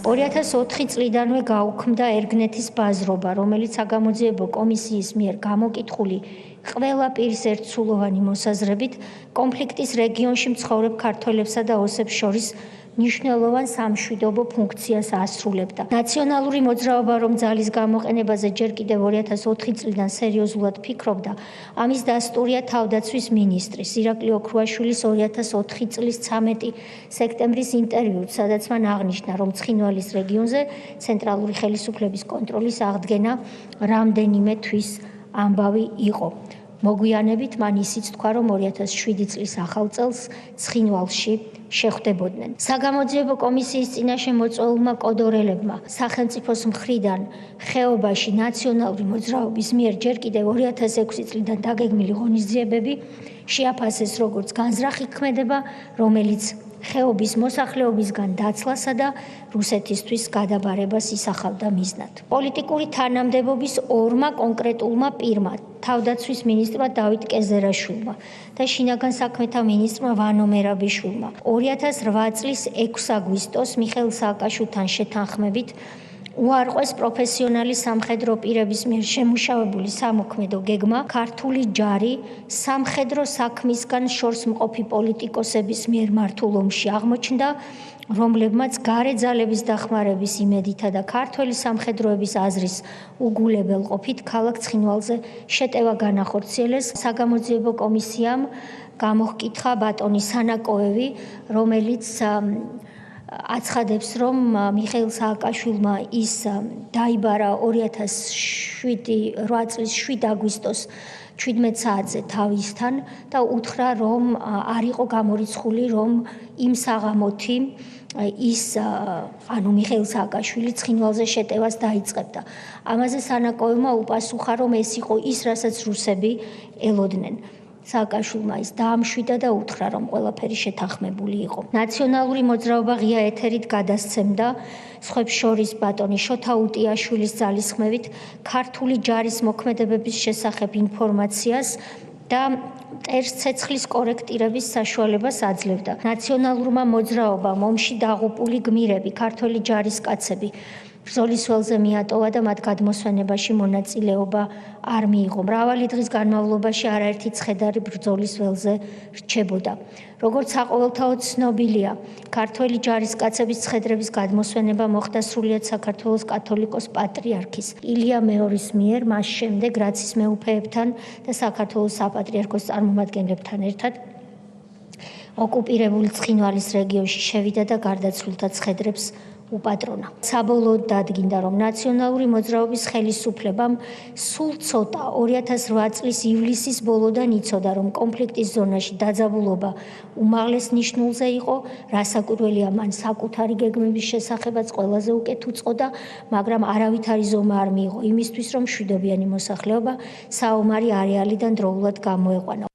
2004 წლიდანვე გაუქმდა ერგნეთის ბაზრობა, რომელიც საგამოძიებო კომისიის მიერ გამოკითხული ყველა პირის ერთსულოვანი მოსაზრებით კონფლიქტის რეგიონში მცხოვრებ ქართველებსა და ოსებს შორის მნიშვნელოვან სამშვიდობო ფუნქციას ასრულებდა. ნაციონალური მოძრაობა, რომ ძალის გამოყენებაზე ჯერ კიდევ 2004 წლიდან სერიოზულად ფიქრობდა, ამის დასტურია თავდაცვის მინისტრის ირაკლი ოქრუაშვილის 2004 წლის 13 სექტემბრის ინტერვიუც, სადაც მან აღნიშნა, რომ ცხინვალის რეგიონზე ცენტრალური ხელისუფლების კონტროლის აღდგენა რამდენიმე თვის ამბავი იყო. მოგვიანებით მან ისიც თქვა, რომ 2007 წლის ახალ წელს ცხინვალში შეხვდებოდნენ. საგამოძიებო კომისიის წინაშე მოწვეულმა კოდორელებმა სახელმწიფოს მხრიდან ხეობაში ნაციონალური მოძრაობის მიერ ჯერ კიდევ 2006 წლიდან დაგეგმილი ღონისძიებები შეაფასეს როგორც განზრახი ქმედება, რომელიც ხეობის მოსახლეობისგან დაცლასა და რუსეთისთვის გადაბარებას ისახავდა მიზნად. პოლიტიკური თანამდებობის ორმა კონკრეტულმა პირმა, თავდაცვის მინისტრმა დავით კეზერაშვილმა და შინაგან საქმეთა მინისტრმა ვანო მერაბიშვილმა 2008 წლის 6 აგვისტოს მიხეილ სააკაშვილთან შეთანხმებით უარყვეს პროფესიონალი სამხედრო პირების მიერ შემუშავებული სამოქმედო გეგმა ქართული ჯარი სამხედრო საქმისგან შორს მყოფი პოლიტიკოსების მიერ მართულ ომში აღმოჩნდა, რომლებმაც გარე ძალების დახმარების იმედითა და ქართველი სამხედროების აზრის უგულებელ ყოფით ქალაქ ცხინვალზე შეტევა განახორციელეს. საგამოძიებო კომისიამ გამოჰკითხა ბატონი სანაკოევი, რომელიც აცხადებს, რომ მიხეილ სააკაშვილმა ის დაიბარა 2008 წლის 7 აგვისტოს 17 საათზე თავისთან და უთხრა, რომ არ იყო გამორიცხული, რომ იმ საღამოთი ის მიხეილ სააკაშვილი ცხინვალზე შეტევას დაიწყებდა. ამაზე სანაკოევმა უპასუხა, რომ ეს იყო ის, რასაც რუსები ელოდნენ. სააკაშვილმა ის დაამშვიდა და უთხრა, რომ ყველაფერი შეთანხმებული იყო. ნაციონალური მოძრაობა ღია ეთერით გადასცემდა სხვებს შორის ბატონი შოთა უტიაშვილის ძალისხმევით ქართული ჯარის მოქმედებების შესახებ ინფორმაციას და მტერს ცეცხლის კორექტირების საშუალებას აძლევდა. ნაციონალურმა მოძრაობამ ომში დაღუპული გმირები, ქართველი ჯარისკაცები ბრძოლის ველზე მიატოვა და მათ გადმოსვენებაში მონაწილეობა არ მიიღო. მრავალი დღის განმავლობაში არაერთი ცხედარი ბრძოლის ველზე რჩებოდა. როგორც საყოველთაოდ ცნობილია, ქართველი ჯარისკაცების ცხედრების გადმოსვენება მოხდა სრულიად საქართველოს კათოლიკოს პატრიარქის ილია მეორის მიერ, მას შემდეგ რაც ის მეუფეებთან და საქართველოს საპატრიარქოს წარმომადგენლებთან ერთად ოკუპირებული ცხინვალის რეგიონში შევიდა და გარდაცვლილთა ცხედრებს უპატრონა. საბოლოოდ დადგინდა, რომ ნაციონალური მოძრაობის ხელისუფლებამ სულ ცოტა 2008 წლის ივლისის ბოლოდან იცოდა, რომ კონფლიქტის ზონაში დაძაბულობა უმაღლეს ნიშნულზე იყო, რასაკვირველია, მან საკუთარი გეგმების შესახებაც ყველაზე უკეთ უწყოდა, მაგრამ არავითარი ზომა არ მიიღო იმისთვის, რომ მშვიდობიანი მოსახლეობა საომარი არეალიდან დროულად გამოეყვანა.